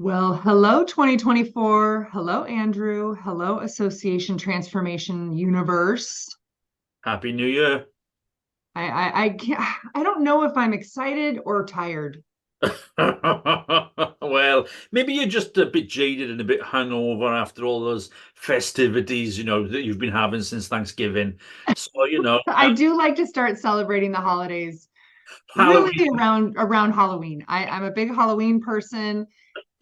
Well, hello 2024. Hello, Andrew. Hello, Association Transformation Universe. Happy New Year. I don't know if I'm excited or tired. Well, maybe you're just a bit jaded and a bit hungover after all those festivities, that you've been having since Thanksgiving. So, I do like to start celebrating the holidays really Halloween. around Halloween. I'm a big Halloween person.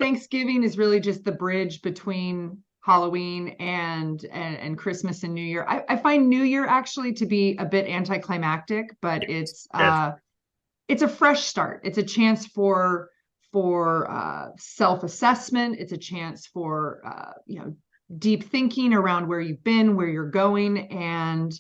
Thanksgiving is really just the bridge between Halloween and Christmas and New Year. I find New Year actually to be a bit anticlimactic, but Yes. it's a fresh start. It's a chance for self-assessment. It's a chance for deep thinking around where you've been, where you're going, and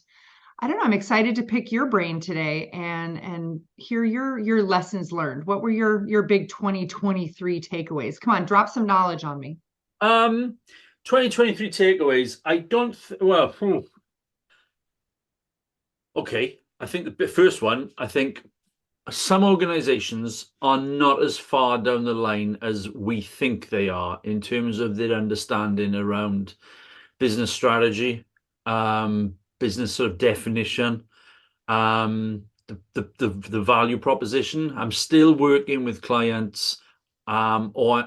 I don't know. I'm excited to pick your brain today and hear your lessons learned. What were your big 2023 takeaways? Come on, drop some knowledge on me. Um, 2023 takeaways. I don't th well, okay. I think the first one, I think some organizations are not as far down the line as we think they are in terms of their understanding around business strategy, business sort of definition, the value proposition. I'm still working with clients, or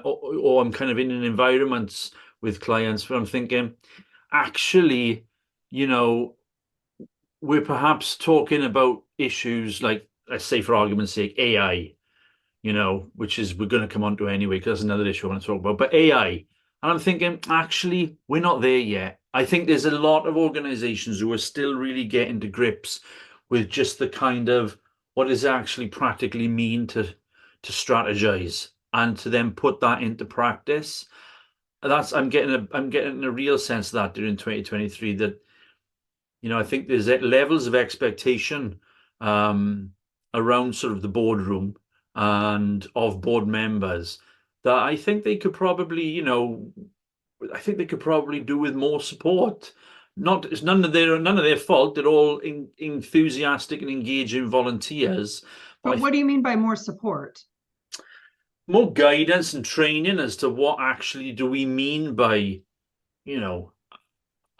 I'm kind of in an environment with clients where I'm thinking, actually, you know, we're perhaps talking about issues like, let's say, for argument's sake, AI, which is we're going to come on to anyway, because that's another issue I want to talk about. But AI, and I'm thinking, actually, we're not there yet. I think there's a lot of organizations who are still really getting to grips with just the kind of what does it actually practically mean to strategize and to then put that into practice. That's I'm getting a real sense of that during 2023 that I think there's levels of expectation um, around sort of the boardroom and of board members that I think they could probably, I think they could probably do with more support. Not it's none of their fault. They're all enthusiastic and engaging volunteers. But I But think what do you mean by more support? more guidance and training as to what actually do we mean by, you know,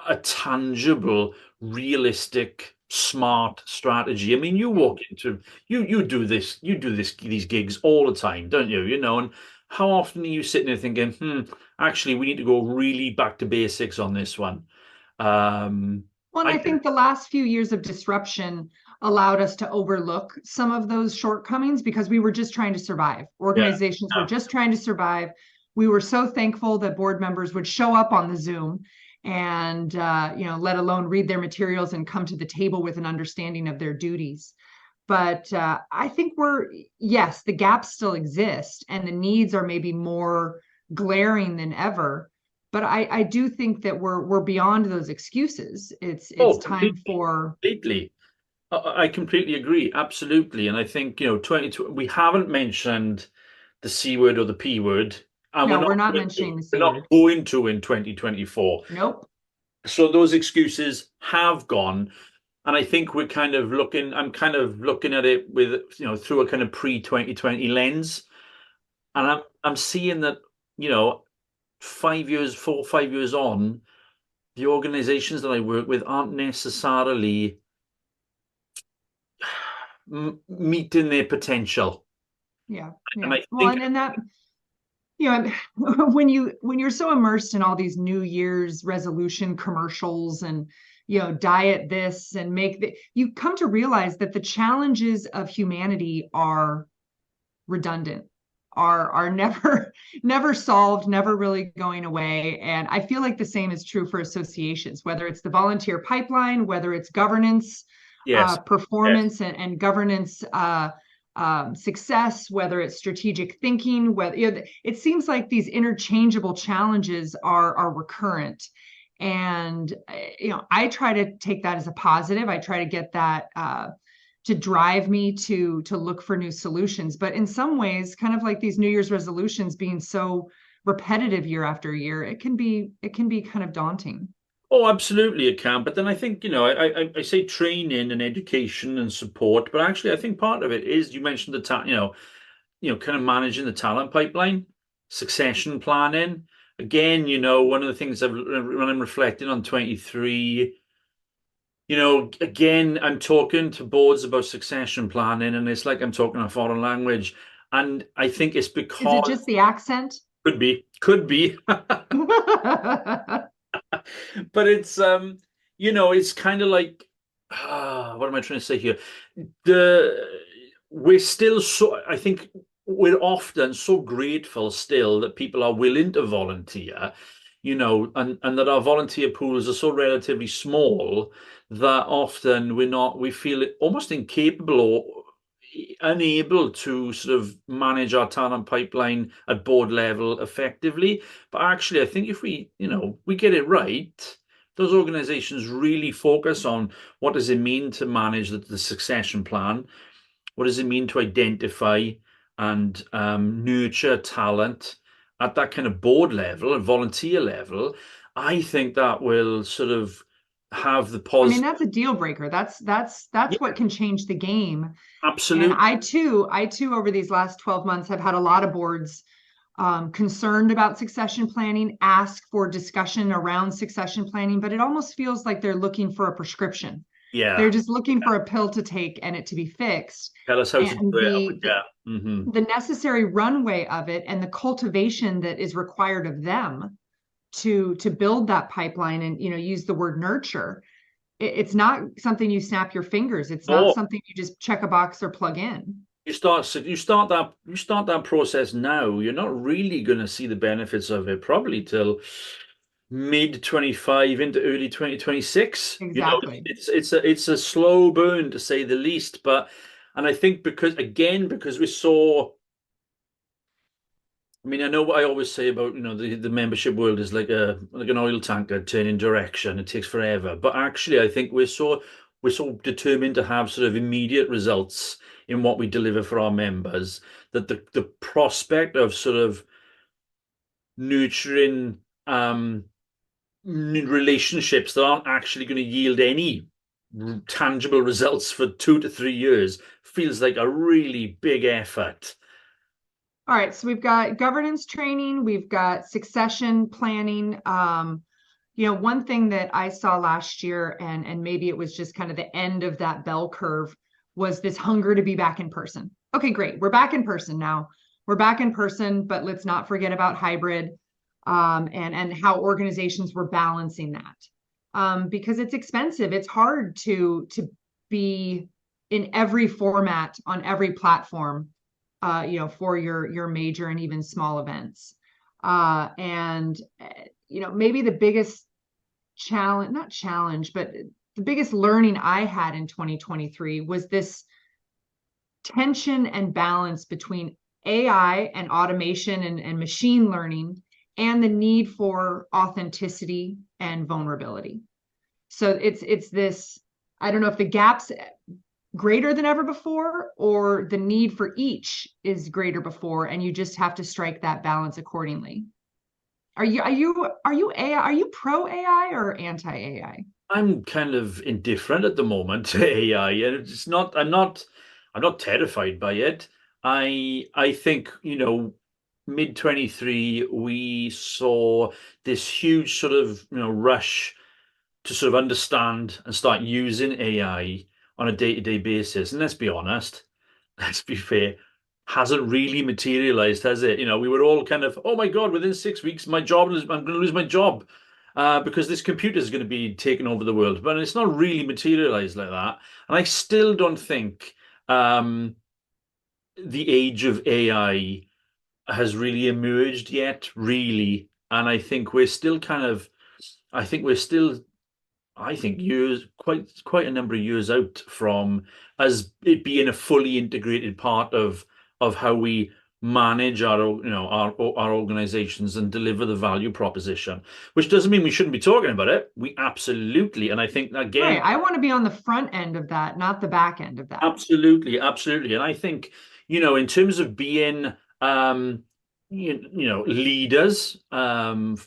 a tangible, realistic, smart strategy. I mean, you do these gigs all the time, don't you? And how often are you sitting there thinking, actually, we need to go really back to basics on this one. Um, Well, and I I think the last few years of disruption allowed us to overlook some of those shortcomings because we were just trying to survive. yeah, Organizations were just trying to survive. We were so thankful that board members would show up on the Zoom and let alone read their materials and come to the table with an understanding of their duties. But I think yes, the gaps still exist and the needs are maybe more glaring than ever. But I do think that we're beyond those excuses. It's oh, time completely, for completely. I completely agree, absolutely. And I think, 2020, we haven't mentioned the C word or the P word, and we're no, we're not not going to. mentioning the We're C not word. going to in 2024. Nope. So those excuses have gone. And I think I'm kind of looking at it with, through a kind of pre-2020 lens. And I'm seeing that, you know, 5 years, 4 or 5 years on, the organizations that I work with aren't necessarily meeting their potential. Yeah, And yeah. I Well, think, and that when you're so immersed in all these New Year's resolution commercials and diet this and make that, you come to realize that the challenges of humanity are redundant, are never never solved, never really going away. And I feel like the same is true for associations, whether it's the volunteer pipeline, whether it's governance, yes, yes. performance and governance success, whether it's strategic thinking, whether it seems like these interchangeable challenges are recurrent. And I try to take that as a positive. I try to get that to drive me to look for new solutions. But in some ways, kind of like these New Year's resolutions being so repetitive year after year, it can be kind of daunting. Oh, absolutely it can. But then I think, I say training and education and support, but actually I think part of it is you mentioned kind of managing the talent pipeline. succession planning. Again, you know, one of the things when I'm reflecting on 23, you know, again, I'm talking to boards about succession planning, and it's like I'm talking a foreign language. And I think it's Is it because just the accent? could be, but it's you know, it's kind of like what am I trying to say here? The we're still so I think we're often so grateful still that people are willing to volunteer, you know, and that our volunteer pools are so relatively small that often we feel almost incapable or unable to sort of manage our talent pipeline at board level effectively. But actually, I think if we, you know, we get it right, those organizations really focus on what does it mean to manage the succession plan? What does it mean to identify and nurture talent at that kind of board level and volunteer level? I think that will sort of have the I mean, positive. that's a deal breaker. That's Yeah, what can change the game. And absolutely. I too, over these last 12 months, have had a lot of boards concerned about succession planning, ask for discussion around succession planning, but it almost feels like they're looking for a prescription. They're Yeah. just looking for a pill to take and it to be fixed. Tell us how to And do it. the, the Yeah. Hmm. the necessary runway of it and the cultivation that is required of them to build that pipeline and use the word nurture. It's not something you snap your fingers. It's not No, something you just check a box or plug in. you start that process now. You're not really going to see the benefits of it probably till mid 25 into early 2026. You know, Exactly. it's a slow burn to say the least. But and I think because we're so I mean, I know what I always say about, you know, the membership world is like an oil tanker turning direction. It takes forever. But actually, I think we're so determined to have sort of immediate results in what we deliver for our members that the prospect of sort of nurturing relationships that aren't actually going to yield any tangible results for 2 to 3 years feels like a really big effort. All right, so we've got governance training, we've got succession planning. One thing that I saw last year, and maybe it was just kind of the end of that bell curve, was this hunger to be back in person. Okay, great. We're back in person now. We're back in person, but let's not forget about hybrid, and how organizations were balancing that. Because it's expensive. It's hard to be in every format on every platform, for your major and even small events. And maybe the biggest challenge, not challenge, but the biggest learning I had in 2023 was this tension and balance between AI and automation and machine learning and the need for authenticity and vulnerability. So it's this, I don't know if the gap's greater than ever before or the need for each is greater before, and you just have to strike that balance accordingly. Are you pro AI or anti AI? I'm kind of indifferent at the moment to AI, and it's not. I'm not terrified by it. I think, you know, mid 23 we saw this huge sort of, you know, rush to sort of understand and start using AI on a day-to-day basis. And let's be honest, let's be fair, hasn't really materialized, has it? You know, we were all kind of, oh my God, within 6 weeks, I'm going to lose my job because this computer is going to be taking over the world. But it's not really materialized like that. And I still don't think um, the age of AI has really emerged yet, really. And I think we're still kind of, I think we're still I think years, quite a number of years out from as it being a fully integrated part of how we manage our organizations and deliver the value proposition. Which doesn't mean we shouldn't be talking about it. We absolutely, and I think again, Right. I want to be on the front end of that, not the back end of that. absolutely, absolutely. And I think, you know, in terms of being you know, leaders and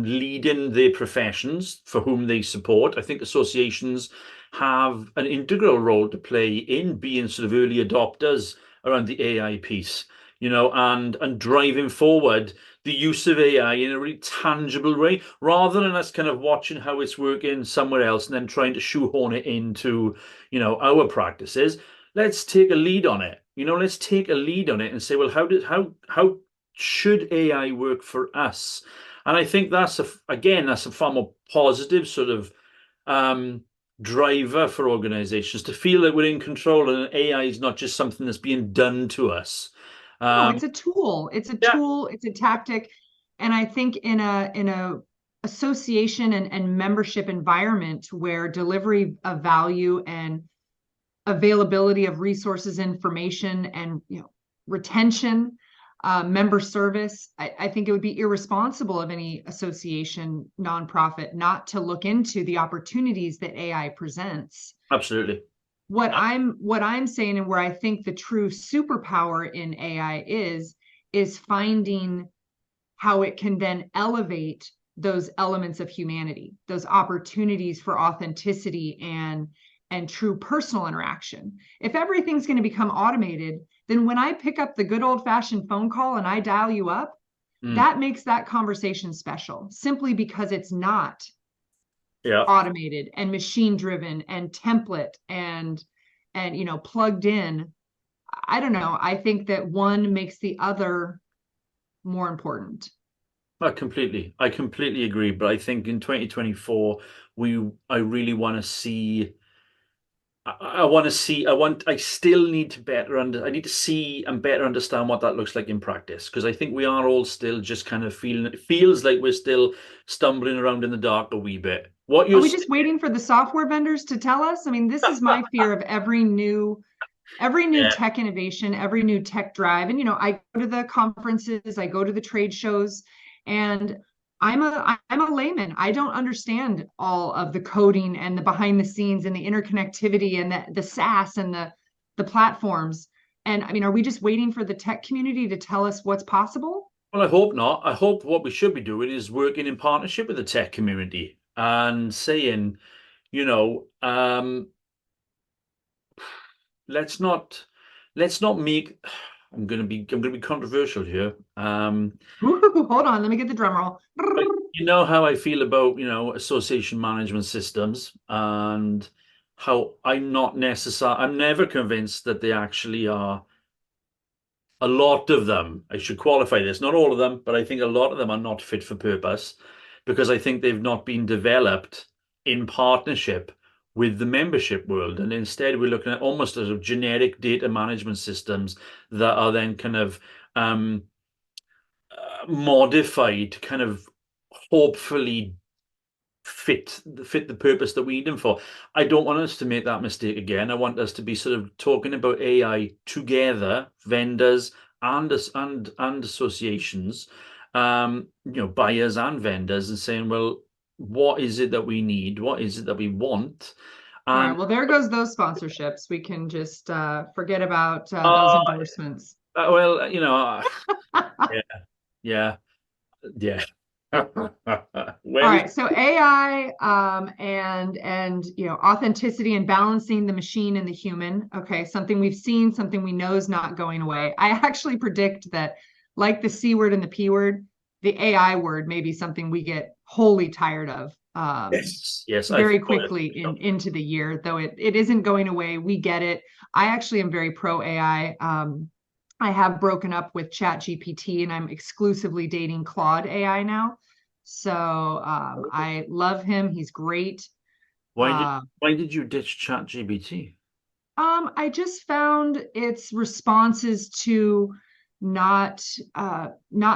leading their professions for whom they support, I think associations have an integral role to play in being sort of early adopters around the AI piece. and driving forward the use of AI in a really tangible way, rather than us kind of watching how it's working somewhere else and then trying to shoehorn it into, our practices. Let's take a lead on it. Let's take a lead on it and say, well, how should AI work for us? And I think that's a far more positive sort of driver for organizations to feel that we're in control and AI is not just something that's being done to us. No, it's a tool. It's a Yeah, tool, it's a tactic. And I think in a association and membership environment where delivery of value and availability of resources, information, and retention, member service, I think it would be irresponsible of any association, nonprofit, not to look into the opportunities that AI presents. absolutely. What I'm saying, and where I think the true superpower in AI is finding how it can then elevate those elements of humanity, those opportunities for authenticity and true personal interaction. If everything's going to become automated, then when I pick up the good old-fashioned phone call and I dial you up, that makes that conversation special, simply because it's not Yeah. automated and machine driven and template and plugged in. I don't know. I think that one makes the other more important. I completely agree. But I think in 2024, I really want to see. I want to see. I still need to I need to see and better understand what that looks like in practice, because I think we are all still just kind of feeling. It feels like we're still stumbling around in the dark a wee bit. What Are you're we just waiting for the software vendors to tell us? I mean, this is my fear of every new Yeah. tech innovation, every new tech drive. And I go to the conferences, I go to the trade shows, and I'm a layman. I don't understand all of the coding and the behind the scenes and the interconnectivity and the SaaS and the platforms. And I mean, are we just waiting for the tech community to tell us what's possible? Well, I hope not. I hope what we should be doing is working in partnership with the tech community and saying, you know, let's not make. I'm gonna be controversial here. Ooh, hold on, let me get the drum roll. But you know how I feel about, association management systems, and how I'm never convinced that they actually are. A lot of them, I should qualify this, not all of them, but I think a lot of them are not fit for purpose, because I think they've not been developed in partnership with the membership world. And instead, we're looking at almost as of generic data management systems that are then kind of modified to kind of hopefully fit the purpose that we need them for. I don't want us to make that mistake again. I want us to be sort of talking about AI together, vendors and associations, buyers and vendors, and saying, well, what is it that we need? What is it that we want? All And right, well, there goes those sponsorships. We can just forget about those uh, endorsements. well, yeah, yeah, yeah. All Well, right, so AI and authenticity and balancing the machine and the human. Okay, something we've seen, something we know is not going away. I actually predict that, like the C word and the P word, the AI word may be something we get wholly tired of yes, I very fully quickly agree. into the year, though it isn't going away. We get it. I actually am very pro AI. I have broken up with Chat GPT and I'm exclusively dating Claude AI now. So I love him. He's great. Why did Uh, why did you ditch ChatGPT? I just found its responses to not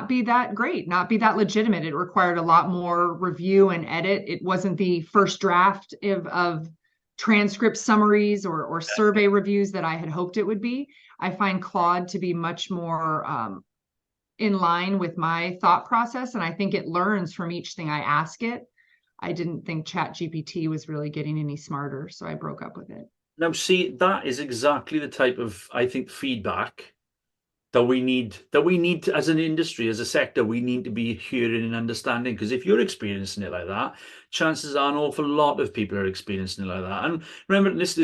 be that great, not be that legitimate. It required a lot more review and edit. It wasn't the first draft of transcript summaries or survey reviews that I had hoped it would be. I find Claude to be much more in line with my thought process, and I think it learns from each thing I ask it. I didn't think Chat GPT was really getting any smarter, so I broke up with it. Now, see, that is exactly the type of, I think, feedback that we need as an industry, as a sector, we need to be hearing and understanding. Because if you're experiencing it like that, chances are an awful lot of people are experiencing it like that. And remember, this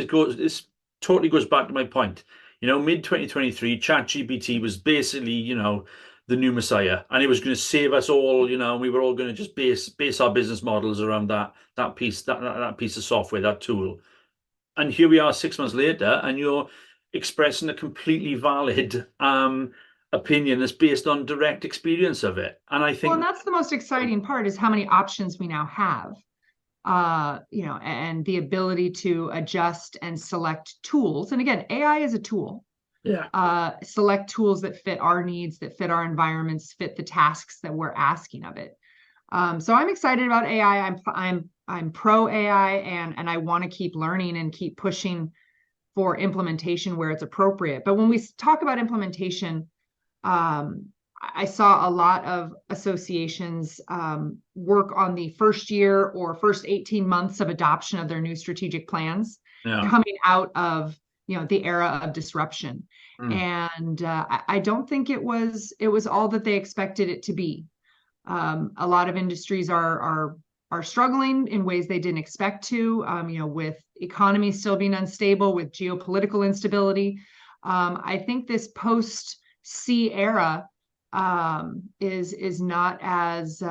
totally goes back to my point. Mid 2023, ChatGPT was basically, the new messiah, and it was going to save us all, and we were all going to just base our business models around that piece of software, that tool. And here we are 6 months later, and you're expressing a completely valid opinion that's based on direct experience of it. And I think, well, and that's the most exciting part, is how many options we now have. And the ability to adjust and select tools. And again, AI is a tool. yeah, Select tools that fit our needs, that fit our environments, fit the tasks that we're asking of it. So I'm excited about AI. I'm pro AI, and I want to keep learning and keep pushing for implementation where it's appropriate. But when we talk about implementation, I saw a lot of associations work on the first year or first 18 months of adoption of their new strategic plans, yeah. coming out of the era of disruption. Mm. And I don't think it was all that they expected it to be. A lot of industries are struggling in ways they didn't expect to. With economies still being unstable, with geopolitical instability. I think this post-C era is not as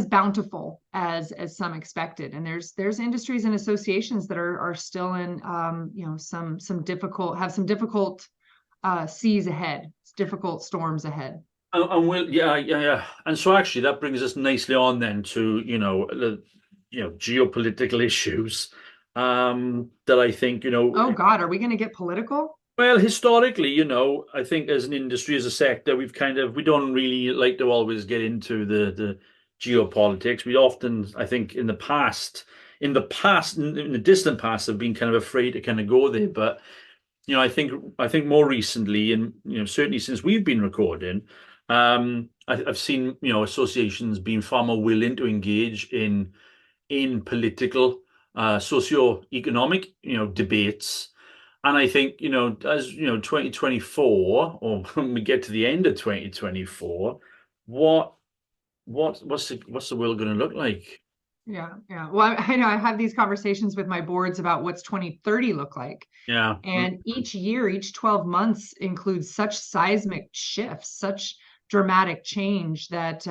bountiful as some expected. And there's industries and associations that are still in some difficult seas ahead, difficult storms ahead. And yeah. And so actually that brings us nicely on then to, geopolitical issues that I think, Oh God, are we going to get political? well, historically, I think as an industry, as a sector, we don't really like to always get into the geopolitics. We often, I think, in the distant past, have been kind of afraid to kind of go there. But I think more recently, and certainly since we've been recording, I've seen associations being far more willing to engage in political, socio-economic debates. And I think, as 2024, or when we get to the end of 2024, what's the world going to look like? Yeah, yeah. Well, I know I have these conversations with my boards about what's 2030 look like. Yeah. And each year, each 12 months includes such seismic shifts, such dramatic change that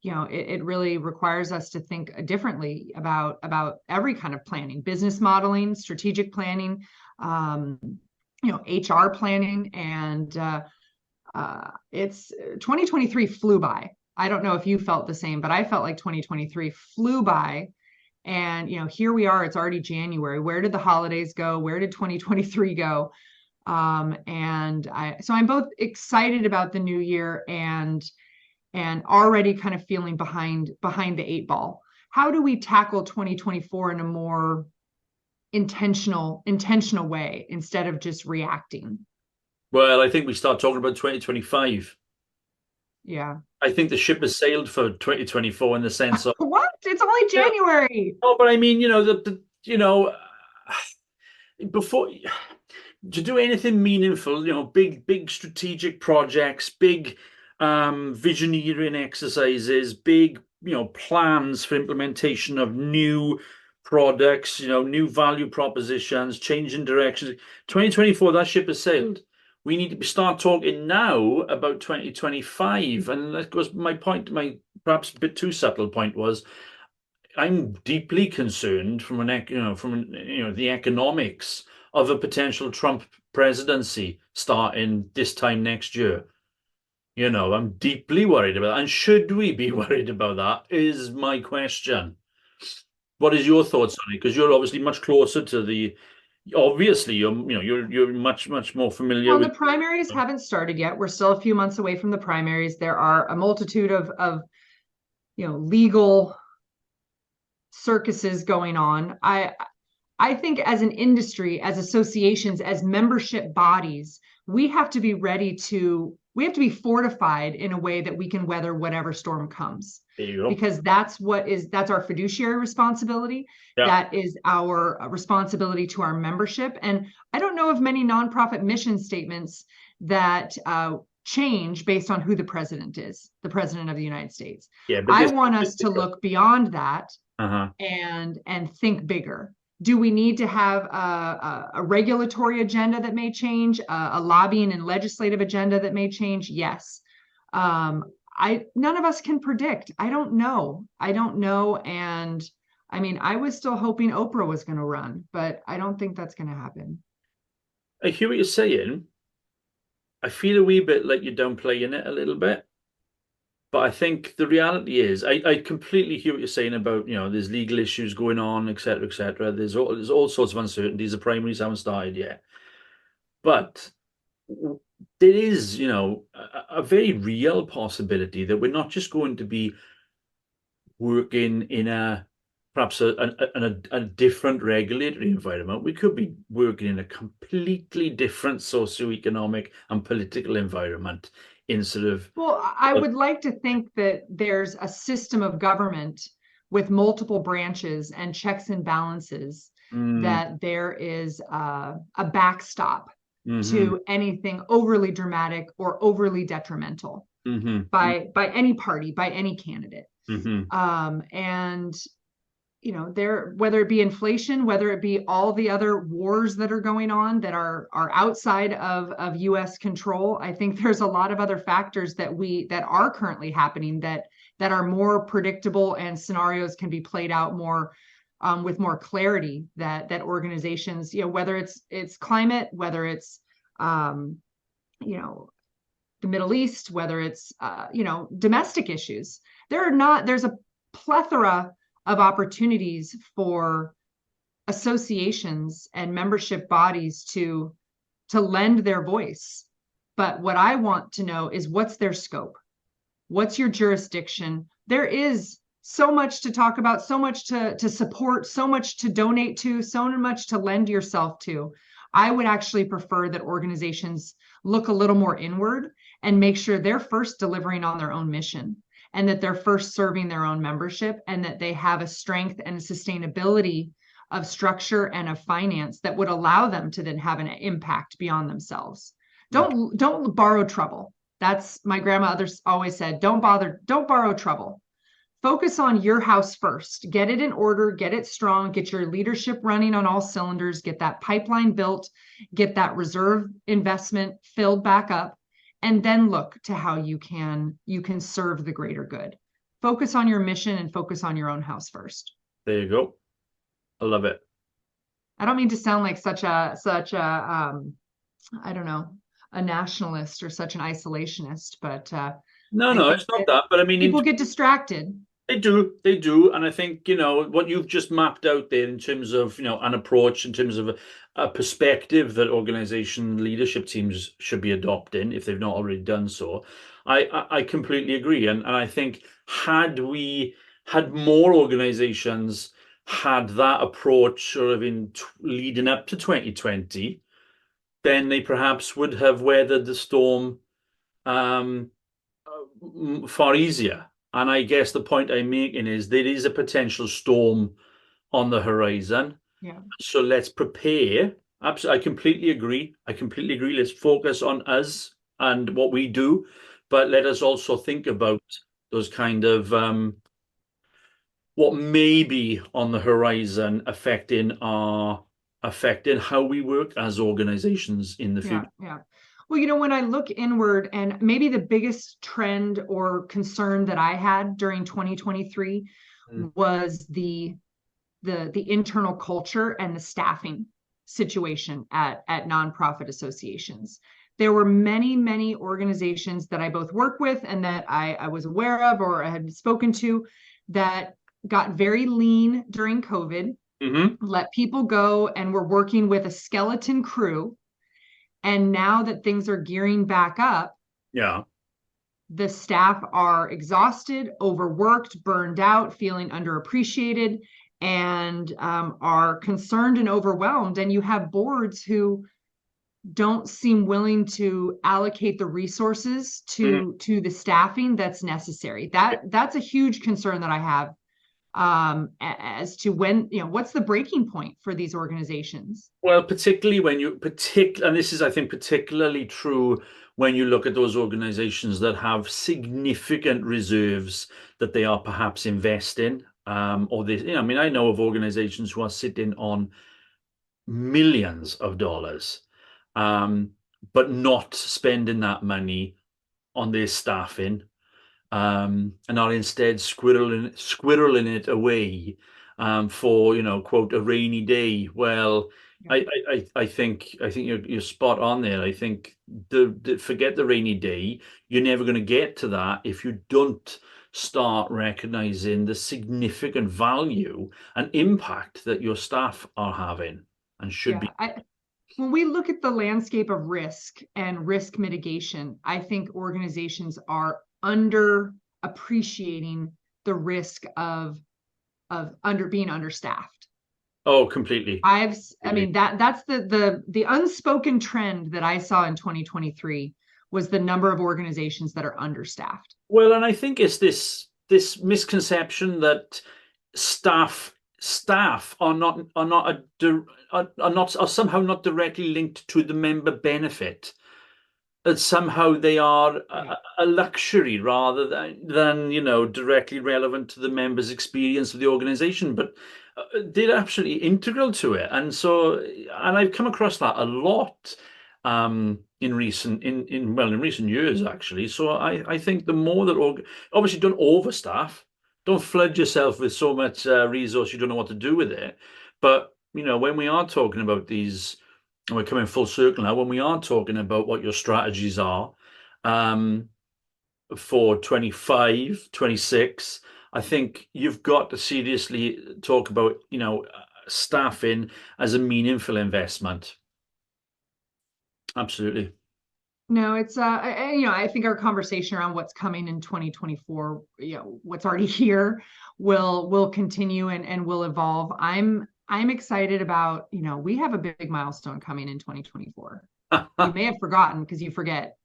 it really requires us to think differently about every kind of planning, business modeling, strategic planning, HR planning. And it's 2023 flew by. I don't know if you felt the same, but I felt like 2023 flew by. And here we are, it's already January. Where did the holidays go? Where did 2023 go? So I'm both excited about the new year and already kind of feeling behind the eight ball. How do we tackle 2024 in a more intentional way instead of just reacting? Well, I think we start talking about 2025. Yeah. I think the ship has sailed for 2024 in the sense of, What? It's only yeah. January. Oh, but I mean, before to do anything meaningful, big strategic projects, big visioneering exercises, big, plans for implementation of new products, new value propositions, changing directions. 2024, that ship has sailed. We need to start talking now about 2025. And that goes my point, my perhaps a bit too subtle point was, I'm deeply concerned from the economics of a potential Trump presidency starting this time next year. I'm deeply worried about that. And should we be worried about that is my question. What is your thoughts on it? Because you're obviously much closer to obviously you're much more familiar Well, with. the primaries haven't started yet. We're still a few months away from the primaries. There are a multitude of legal circuses going on. I think as an industry, as associations, as membership bodies, we have to be be fortified in a way that we can weather whatever storm comes. There you go. Because that's our fiduciary responsibility. Yeah. That is our responsibility to our membership. And I don't know of many nonprofit mission statements that change based on who the president is, the president of the United States. Yeah, but I want us to look beyond that Uh-huh. and think bigger. Do we need to have a regulatory agenda that may change, a lobbying and legislative agenda that may change? Yes. None of us can predict. I don't know. And I mean, I was still hoping Oprah was going to run, but I don't think that's going to happen. I hear what you're saying. I feel a wee bit like you're downplaying it a little bit. But I think the reality is, I completely hear what you're saying about, there's legal issues going on, et cetera, et cetera. There's all sorts of uncertainties. The primaries haven't started yet. But there is, a very real possibility that we're not just going to be working in perhaps a different regulatory environment. We could be working in a completely different socioeconomic and political environment in sort of. Well, I would like to think that there's a system of government with multiple branches and checks and balances, that there is a backstop to anything overly dramatic or overly detrimental by any party, by any candidate. And there, whether it be inflation, whether it be all the other wars that are going on that are outside of US control, I think there's a lot of other factors that are currently happening that are more predictable, and scenarios can be played out more with more clarity, that organizations, whether it's climate, whether it's the Middle East, whether it's domestic issues, there's a plethora of opportunities for associations and membership bodies to lend their voice. But what I want to know is, what's their scope? What's your jurisdiction? There is so much to talk about, so much to support, so much to donate to, so much to lend yourself to. I would actually prefer that organizations look a little more inward and make sure they're first delivering on their own mission, and that they're first serving their own membership, and that they have a strength and a sustainability of structure and of finance that would allow them to then have an impact beyond themselves. Don't borrow trouble. That's my grandmother always said, don't borrow trouble. Focus on your house first. Get it in order, get it strong, get your leadership running on all cylinders, get that pipeline built, get that reserve investment filled back up, and then look to how you can serve the greater good. Focus on your mission and focus on your own house first. There you go. I love it. I don't mean to sound like such a I don't know, a nationalist or such an isolationist, but no, it's not that. But I mean, people get distracted. They do. And I think, what you've just mapped out there in terms of, an approach, in terms of a perspective that organization leadership teams should be adopting if they've not already done so. I completely agree. And I think had more organizations had that approach sort of in leading up to 2020, then they perhaps would have weathered the storm far easier. And I guess the point I'm making is there is a potential storm on the horizon. Yeah. So let's prepare. Absolutely, I completely agree. Let's focus on us and what we do, but let us also think about those kind of what may be on the horizon affecting how we work as organizations in the future. Yeah. Well, when I look inward, and maybe the biggest trend or concern that I had during 2023 was the internal culture and the staffing situation at nonprofit associations. There were many organizations that I both work with and that I was aware of or I had spoken to that got very lean during COVID, let people go, and were working with a skeleton crew. And now that things are gearing back up, the staff are exhausted, overworked, burned out, feeling underappreciated, and are concerned and overwhelmed. And you have boards who don't seem willing to allocate the resources to the staffing that's necessary. That's a huge concern that I have as to when, what's the breaking point for these organizations? Well, particularly and this is, I think, particularly true when you look at those organizations that have significant reserves that they are perhaps investing or this, I mean, I know of organizations who are sitting on millions of dollars, but not spending that money on their staffing, and are instead squirreling it away, for, quote, a rainy day. Well, I think you're spot on there. I think forget the rainy day. You're never going to get to that if you don't start recognizing the significant value and impact that your staff are having and should be. When we look at the landscape of risk and risk mitigation, I think organizations are under appreciating the risk of being understaffed. Oh, completely. I mean, that's the unspoken trend that I saw in 2023 was the number of organizations that are understaffed. Well, and I think it's this misconception that staff are somehow not directly linked to the member benefit. That somehow they are a luxury rather than directly relevant to the members' experience of the organization, but they're absolutely integral to it. And I've come across that a lot, in recent years, actually. So I think the more that obviously, don't overstaff, don't flood yourself with so much resource you don't know what to do with it. But when we are talking about these, and we're coming full circle now, when we are talking about what your strategies are, for 25, 26, I think you've got to seriously talk about, staffing as a meaningful investment. Absolutely. No, it's I think our conversation around what's coming in 2024, what's already here will continue and will evolve. I'm excited about, we have a big milestone coming in 2024. You may have forgotten because you forget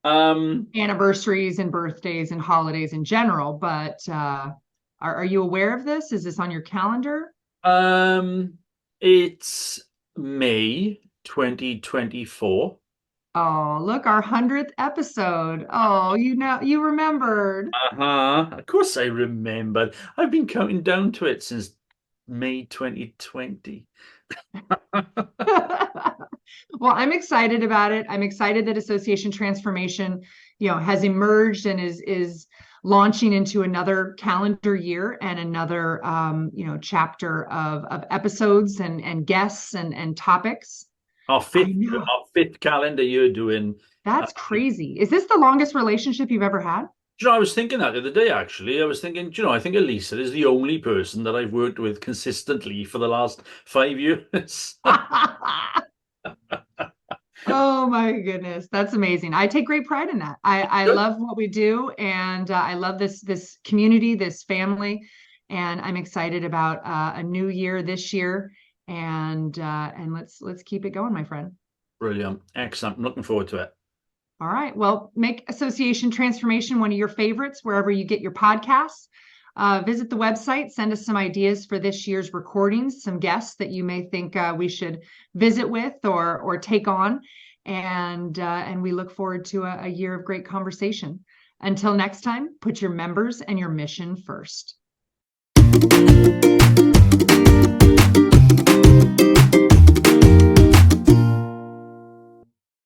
anniversaries and birthdays and holidays in general, but are you aware of this? Is this on your calendar? It's May 2024. Oh, look, our 100th episode. Oh, you remembered. Of course I remembered. I've been counting down to it since May 2020. Well, I'm excited about it. I'm excited that Association Transformation, has emerged and is launching into another calendar year and another, chapter of episodes and guests and topics. Our fifth calendar year doing. That's crazy. Is this the longest relationship you've ever had? I was thinking that the other day, actually. I was thinking, I think Elisa is the only person that I've worked with consistently for the last 5 years. Oh my goodness, that's amazing. I take great pride in that. I love what we do, and I love this community, this family, and I'm excited about a new year this year, and let's keep it going, my friend. Brilliant, excellent. I'm looking forward to it. All right. Well, make Association Transformation one of your favorites wherever you get your podcasts. Visit the website, send us some ideas for this year's recordings, some guests that you may think we should visit with or take on. And we look forward to a year of great conversation. Until next time, put your members and your mission first.